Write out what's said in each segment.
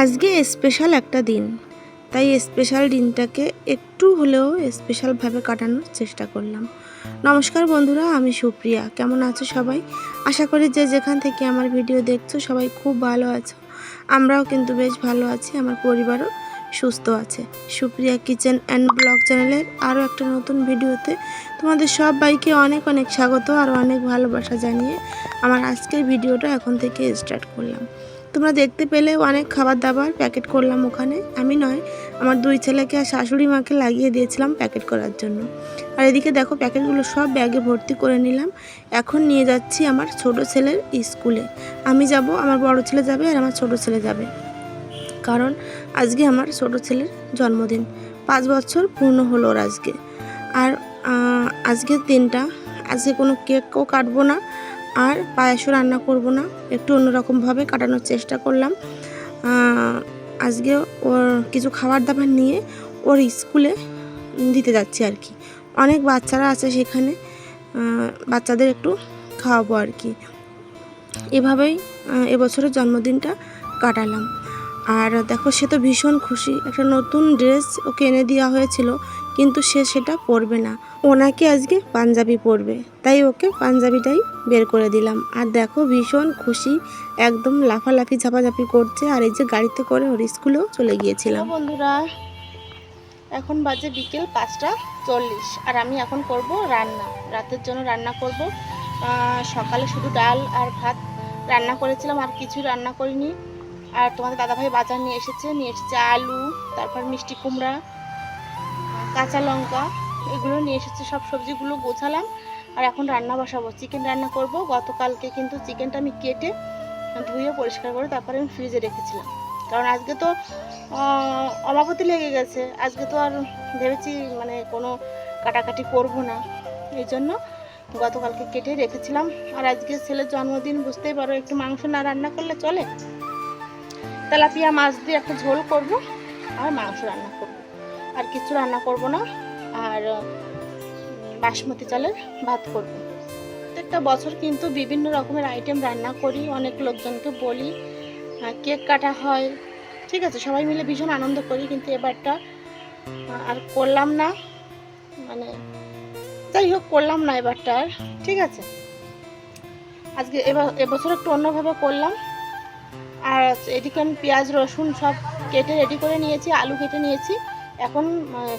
আজকে স্পেশাল একটা দিন, তাই স্পেশাল দিনটাকে একটু হলেও স্পেশালভাবে কাটানোর চেষ্টা করলাম। নমস্কার বন্ধুরা, আমি সুপ্রিয়া। কেমন আছো সবাই? আশা করি যে যেখান থেকে আমার ভিডিও দেখছো সবাই খুব ভালো আছো। আমরাও কিন্তু বেশ ভালো আছি, আমার পরিবারও সুস্থ আছে। সুপ্রিয়া কিচেন অ্যান্ড ব্লগ চ্যানেলের আরও একটা নতুন ভিডিওতে তোমাদের সবাইকে অনেক অনেক স্বাগত আর অনেক ভালোবাসা জানিয়ে আমার আজকের ভিডিওটা এখন থেকে স্টার্ট করলাম। তোমরা দেখতে পেলে অনেক খাবার দাবার প্যাকেট করলাম ওখানে। আমি নয়, আমার দুই ছেলেকে আর শাশুড়ি মাকে লাগিয়ে দিয়েছিলাম প্যাকেট করার জন্য। আর এদিকে দেখো প্যাকেটগুলো সব ব্যাগে ভর্তি করে নিলাম। এখন নিয়ে যাচ্ছি আমার ছোট ছেলের স্কুলে। আমি যাব, আমার বড় ছেলে যাবে আর আমার ছোট ছেলে যাবে, কারণ আজকে আমার ছোট ছেলের জন্মদিন। 5 বছর পূর্ণ হলো ওর আজকে। আর আজকের দিনটা, আজকে কোনো কেকও কাটবো না আর পায়েসও রান্না করব না, একটু অন্যরকমভাবে কাটানোর চেষ্টা করলাম। আজকে ওর কিছু খাবার দাবার নিয়ে ওর স্কুলে দিতে যাচ্ছি আর কি। অনেক বাচ্চারা আছে সেখানে, বাচ্চাদের একটু খাওয়াবো আর কি। এভাবেই এবছরের জন্মদিনটা কাটালাম। আর দেখো, সে তো ভীষণ খুশি। একটা নতুন ড্রেস ওকে এনে দেওয়া হয়েছিল, কিন্তু সে সেটা পরবে না। ও নাকি আজকে পাঞ্জাবি পরবে, তাই ওকে পাঞ্জাবিটাই বের করে দিলাম। আর দেখো ভীষণ খুশি, একদম লাফালাফি ঝাপাঝাপি করছে। আর এই যে গাড়িতে করে ওর স্কুলেও চলে গিয়েছিলাম। বন্ধুরা, এখন বাজে বিকেল 5টা 40 আর আমি এখন করব রান্না, রাতের জন্য রান্না করব। সকালে শুধু ডাল আর ভাত রান্না করেছিলাম, আর কিছু রান্না করিনি। আর তোমাদের দাদাভাই বাজার নিয়ে এসেছে আলু, তারপর মিষ্টি কুমড়া, কাঁচা লঙ্কা, এগুলো নিয়ে এসেছে। সব সবজিগুলো গোছালাম আর এখন রান্না বসাবো। চিকেন রান্না করব। গতকালকে কিন্তু চিকেনটা আমি কেটে ধুয়ে পরিষ্কার করে তারপরে আমি ফ্রিজে রেখেছিলাম, কারণ আজকে তো অমাবতি লেগে গেছে। আজকে তো আর ভেবেছি মানে কোনো কাটাকাটি করব না, এই জন্য গতকালকে কেটে রেখেছিলাম। আর আজকে ছেলের জন্মদিন, বুঝতেই পারো, একটু মাংস না রান্না করলে চলে। তেলাপিয়া মাছ দিয়ে একটা ঝোল করব আর মাংস রান্না করব, আর কিছু রান্না করব না। আর বাসমতি চালের ভাত করব। প্রত্যেকটা বছর কিন্তু বিভিন্ন রকমের আইটেম রান্না করি, অনেক লোকজনকে বলি, কেক কাটা হয়, ঠিক আছে, সবাই মিলে ভীষণ আনন্দ করি। কিন্তু এবারটা আর করলাম না, মানে যাই হোক করলাম না এবারটা আর, ঠিক আছে। আজকে এবছর একটু অন্যভাবে করলাম। আর এদিকে আমি পেঁয়াজ রসুন সব কেটে রেডি করে নিয়েছি, আলু কেটে নিয়েছি। এখন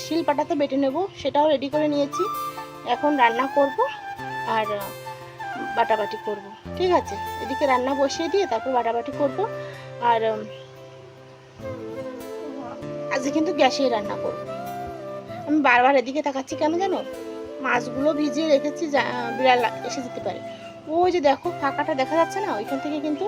শিল পাটাতে বেটে নেব, সেটাও রেডি করে নিয়েছি। এখন রান্না করব আর বাটাবাটি করব, ঠিক আছে। এদিকে রান্না বসিয়ে দিয়ে তারপর বাটাবাটি করব। আর আজকে কিন্তু গ্যাসেই রান্না করব। আমি বারবার এদিকে তাকাচ্ছি কেন জানো? মাছগুলো ভিজিয়ে রেখেছি, বিড়াল এসে যেতে পারে। ওই যে দেখো ফাঁকাটা দেখা যাচ্ছে না, ওইখান থেকে কিন্তু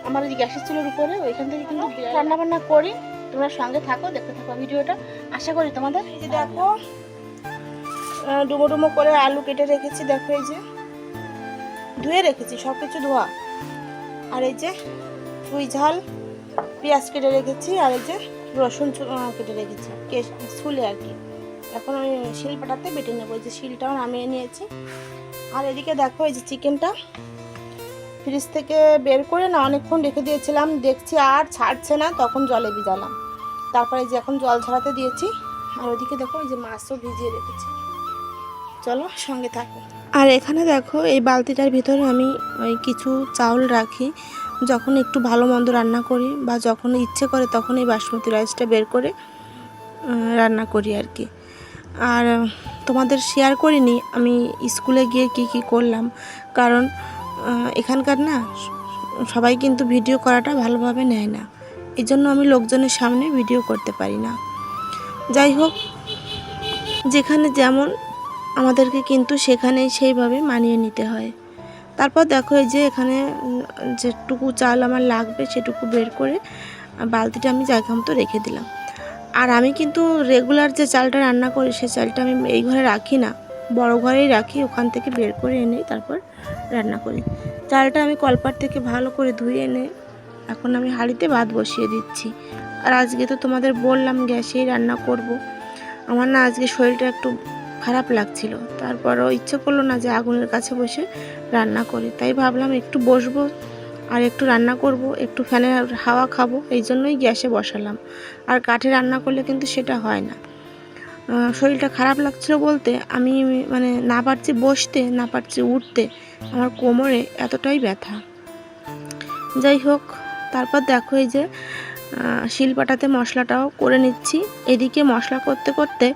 আমার ওই গ্যাসের চুলের উপরে, ওইখান থেকে কিন্তু রান্না বান্না করি। তোমরা সঙ্গে থাকো, দেখতে থাকো ভিডিওটা, আশা করি তোমাদের। এই যে দেখো ডুমো ডুমো করে আলু কেটে রেখেছি, দেখো এই যে ধুয়ে রেখেছি, সব কিছু ধোয়া। আর এই যে পুঁই ঝাল, পেঁয়াজ কেটে রেখেছি, আর এই যে রসুন কেটে রেখেছি ছুলে আর কি। এখন ওই শিলপাটাতে বেটে নেবো, এই যে শিলটাও নামিয়ে নিয়েছি। আর এদিকে দেখো এই যে চিকেনটা ফ্রিজ থেকে বের করে না অনেকক্ষণ রেখে দিয়েছিলাম, দেখছি আর ছাড়ছে না, তখন জলে ভিজালাম। তারপরে এই যে এখন জল ঝরাতে দিয়েছি। আর ওদিকে দেখো এই যে মাছও ভিজিয়ে রেখেছি, চলো সঙ্গে থাকো। আর এখানে দেখো এই বালতিটার ভিতরে আমি ওই কিছু চাউল রাখি, যখন একটু ভালো মন্দ রান্না করি বা যখন ইচ্ছে করে তখন এই বাসমতি রাইসটা বের করে রান্না করি আর কি। আর তোমাদের শেয়ার করিনি আমি স্কুলে গিয়ে কি করলাম, কারণ এখানকার না সবাই কিন্তু ভিডিও করাটা ভালোভাবে নেয় না, এই জন্য আমি লোকজনের সামনে ভিডিও করতে পারি না। যাই হোক, যেখানে যেমন আমাদেরকে কিন্তু সেখানেই সেইভাবে মানিয়ে নিতে হয়। তারপর দেখো এই যে এখানে যেটুকু চাল আমার লাগবে সেটুকু বের করে বালতিটা আমি জায়গা মতো রেখে দিলাম। আর আমি কিন্তু রেগুলার যে চালটা রান্না করি সে চালটা আমি এই ঘরে রাখি না, বড় ঘরেই রাখি, ওখান থেকে বের করে এনে তারপর রান্না করি। চালটা আমি কলপাট থেকে ভালো করে ধুয়ে এনে এখন আমি হাঁড়িতে ভাত বসিয়ে দিচ্ছি। আর আজকে তো তোমাদের বললাম গ্যাসেই রান্না করব। আমার না আজকে শরীরটা একটু খারাপ লাগছিল, তারপরও ইচ্ছে করলো না যে আগুনের কাছে বসে রান্না করি, তাই ভাবলাম একটু বসবো আর একটু রান্না করব, একটু ফ্যানের হাওয়া খাবো, এই জন্যই গ্যাসে বসালাম। আর কাঠে রান্না করলে কিন্তু সেটা হয় না। শরীরটা খারাপ লাগছিল বলতে আমি মানে না পারছি বসতে, না পারছি উঠতে, আমার কোমরে এতটাই ব্যথা। যাই হোক, তারপর দেখো এই যে শিলপাটাতে মশলাটাও করে নিচ্ছি। এদিকে মশলা করতে করতে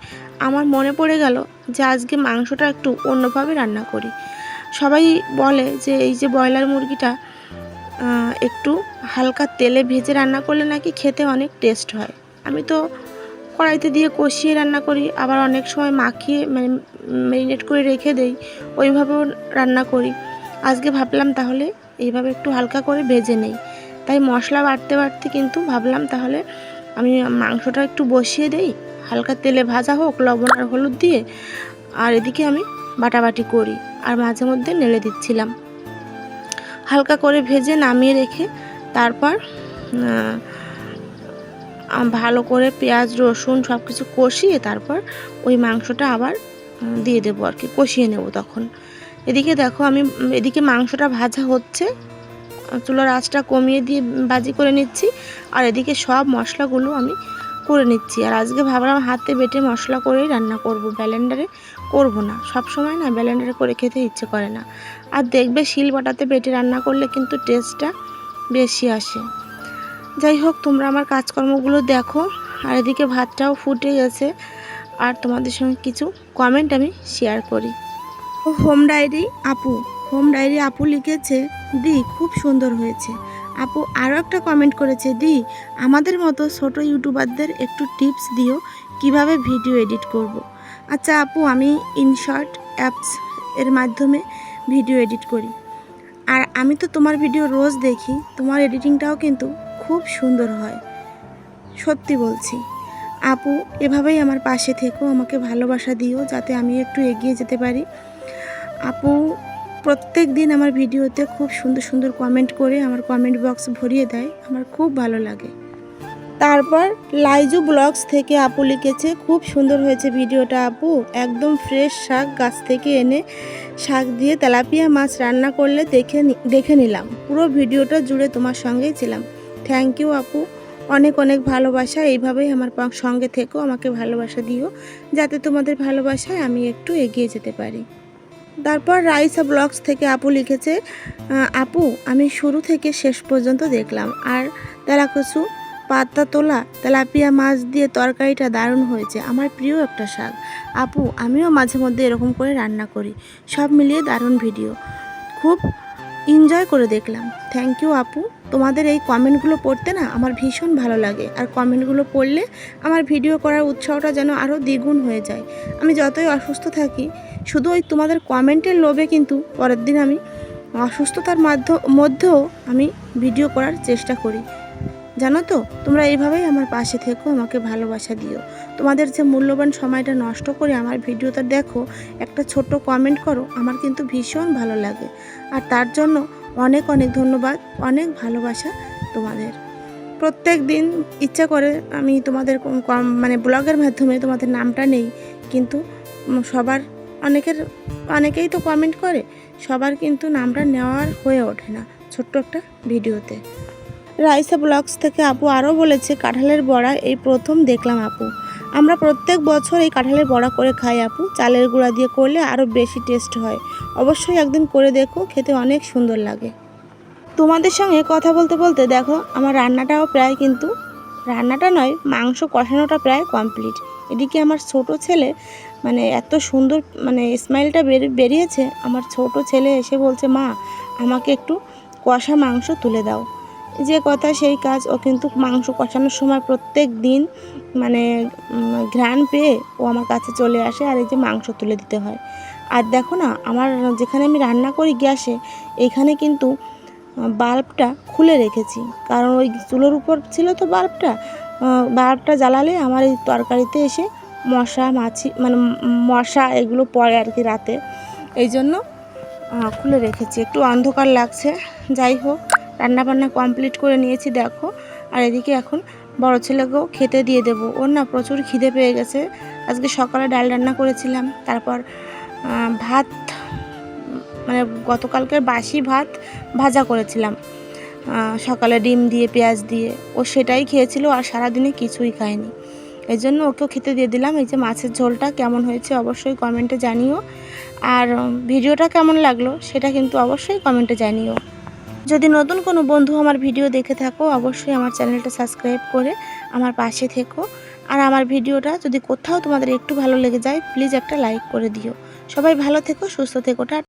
আমার মনে পড়ে গেল যে আজকে মাংসটা একটু অন্যভাবে রান্না করি। সবাই বলে যে এই যে ব্রয়লার মুরগিটা একটু হালকা তেলে ভেজে রান্না করলে নাকি খেতে অনেক টেস্ট হয়। আমি তো কড়াইতে দিয়ে কষিয়ে রান্না করি, আবার অনেক সময় মাখিয়ে মানে ম্যারিনেট করে রেখে দেই, ওইভাবেও রান্না করি। আজকে ভাবলাম তাহলে এইভাবে একটু হালকা করে ভেজে নেই। তাই মশলা বাটতে বাটতে কিন্তু ভাবলাম তাহলে আমি মাংসটা একটু বসিয়ে দেই, হালকা তেলে ভাজা হোক লবণ আর হলুদ দিয়ে, আর এদিকে আমি বাটাবাটি করি আর মাঝে মধ্যে নেড়ে দিচ্ছিলাম। হালকা করে ভেজে নামিয়ে রেখে তারপর ভালো করে পেঁয়াজ রসুন সব কিছু কষিয়ে তারপর ওই মাংসটা আবার দিয়ে দেবো আর কি, কষিয়ে নেব তখন। এদিকে দেখো আমি এদিকে মাংসটা ভাজা হচ্ছে, চুলার আঁচটা কমিয়ে দিয়ে ভাজি করে নিচ্ছি, আর এদিকে সব মশলাগুলো আমি করে নিচ্ছি। আর আজকে ভাবলাম হাতে বেটে মশলা করেই রান্না করব, ব্লেন্ডারে করব না। সব সময় না ব্লেন্ডারে করে খেতে ইচ্ছে করে না, আর দেখবে শিলবাটাতে বেটে রান্না করলে কিন্তু টেস্টটা বেশি আসে। যাই হোক, তোমরা আমার কাজকর্মগুলো দেখো। আর এদিকে ভাতটাও ফুটে গেছে, আর তোমাদের সঙ্গে কিছু কমেন্ট আমি শেয়ার করি। হোম ডায়েরি আপু লিখেছে, দি খুব সুন্দর হয়েছে। আপু আরও একটা কমেন্ট করেছে, দি আমাদের মতো ছোট ইউটিউবারদের একটু টিপস দিও কিভাবে ভিডিও এডিট করব। আচ্ছা আপু, আমি ইনশর্ট অ্যাপস এর মাধ্যমে ভিডিও এডিট করি, আর আমি তো তোমার ভিডিও রোজ দেখি, তোমার এডিটিংটাও কিন্তু খুব সুন্দর হয়, সত্যি বলছি। আপু এভাবেই আমার পাশে থেকো, আমাকে ভালোবাসা দিও যাতে আমি একটু এগিয়ে যেতে পারি। আপু প্রত্যেক দিন আমার ভিডিওতে খুব সুন্দর সুন্দর কমেন্ট করে আমার কমেন্ট বক্স ভরিয়ে দেয়, আমার খুব ভালো লাগে। তারপর লাইজু ব্লগস থেকে আপু লিখেছে, খুব সুন্দর হয়েছে ভিডিওটা আপু, একদম ফ্রেশ শাক গাছ থেকে এনে শাক দিয়ে তেলাপিয়া মাছ রান্না করলে দেখে নিলাম, পুরো ভিডিওটা জুড়ে তোমার সঙ্গেই ছিলাম। থ্যাংক ইউ আপু, অনেক অনেক ভালোবাসা। এইভাবেই আমার সঙ্গে থেকো, আমাকে ভালোবাসা দিও যাতে তোমাদের ভালোবাসায় আমি একটু এগিয়ে যেতে পারি। তারপর রাইসা ব্লগস থেকে আপু লিখেছে, আপু আমি শুরু থেকে শেষ পর্যন্ত দেখলাম, আর তেলাকচু পাতা তোলা তেলাপিয়া মাছ দিয়ে তরকারিটা দারুণ হয়েছে, আমার প্রিয় একটা শাক। আপু আমিও মাঝে মধ্যে এরকম করে রান্না করি, সব মিলিয়ে দারুণ ভিডিও, খুব এনজয় করে দেখলাম। থ্যাংক ইউ আপু, তোমাদের এই কমেন্টগুলো পড়তে না আমার ভীষণ ভালো লাগে, আর কমেন্টগুলো পড়লে আমার ভিডিও করার উৎসাহটা যেন আরও দ্বিগুণ হয়ে যায়। আমি যতই অসুস্থ থাকি, শুধু ওই তোমাদের কমেন্টের লোভে কিন্তু পরের দিন আমি অসুস্থতার মধ্যেও আমি ভিডিও করার চেষ্টা করি, জানো তো। তোমরা এইভাবেই আমার পাশে থেকো, আমাকে ভালোবাসা দিও। তোমাদের যে মূল্যবান সময়টা নষ্ট করে আমার ভিডিওটা দেখো, একটা ছোট্ট কমেন্ট করো, আমার কিন্তু ভীষণ ভালো লাগে, আর তার জন্য অনেক অনেক ধন্যবাদ, অনেক ভালোবাসা তোমাদের। প্রত্যেক দিন ইচ্ছা করে আমি তোমাদের মানে ব্লগের মাধ্যমে তোমাদের নামটা নেই, কিন্তু সবার অনেকেই তো কমেন্ট করে, সবার কিন্তু নামটা নেওয়ার হয়ে ওঠে না ছোট্ট একটা ভিডিওতে। রাইসা ব্লগস থেকে আপু আরও বলেছে, কাঁঠালের বড়া এই প্রথম দেখলাম আপু, আমরা প্রত্যেক বছর এই কাঁঠালের বড়া করে খাই আপু, চালের গুঁড়া দিয়ে করলে আরও বেশি টেস্ট হয়, অবশ্যই একদিন করে দেখো, খেতে অনেক সুন্দর লাগে। তোমাদের সঙ্গে কথা বলতে বলতে দেখো আমার রান্নাটাও প্রায় কিন্তু, রান্নাটা নয় মাংস কষানোটা প্রায় কমপ্লিট। এদিকে আমার ছোট ছেলে মানে এত সুন্দর মানে স্মাইলটা বেরিয়েছে, আমার ছোট ছেলে এসে বলছে, মা আমাকে একটু কষা মাংস তুলে দাও। যে কথা সেই কাজ, ও কিন্তু মাংস কষানোর সময় প্রত্যেক দিন মানে ঘ্রাণ পেয়ে ও আমার কাছে চলে আসে, আর এই যে মাংস তুলে দিতে হয়। আর দেখো না, আমার যেখানে আমি রান্না করি গ্যাসে, এইখানে কিন্তু বাল্বটা খুলে রেখেছি, কারণ ওই চুলোর উপর ছিল তো বাল্বটা জ্বালালে আমার এই তরকারিতে এসে মশা এগুলো পড়ে আর কি রাতে, এই জন্য খুলে রেখেছি, একটু অন্ধকার লাগছে। যাই হোক, রান্নাবান্না কমপ্লিট করে নিয়েছি দেখো। আর এদিকে এখন বড় ছেলেকেও খেতে দিয়ে দেবো, ওর না প্রচুর খিদে পেয়ে গেছে। আজকে সকালে ডাল রান্না করেছিলাম, তারপর ভাত মানে গতকালকের বাসি ভাত ভাজা করেছিলাম, সকালে ডিম দিয়ে পেঁয়াজ দিয়ে, ও সেটাই খেয়েছিল আর সারাদিনে কিছুই খায়নি। এই জন্য ওকেও খেতে দিয়ে দিলাম। এই যে মাছের ঝোলটা কেমন হয়েছে অবশ্যই কমেন্টে জানিও, আর ভিডিওটা কেমন লাগলো সেটা কিন্তু অবশ্যই কমেন্টে জানিও। যদি নতুন কোনো বন্ধু আমার ভিডিও দেখে থাকো অবশ্যই আমার চ্যানেলটা সাবস্ক্রাইব করে আমার পাশে থেকো। আর আমার ভিডিওটা যদি কোথাও তোমাদের একটু ভালো লেগে যায় প্লিজ একটা লাইক করে দিও। সবাই ভালো থেকো, সুস্থ থেকো।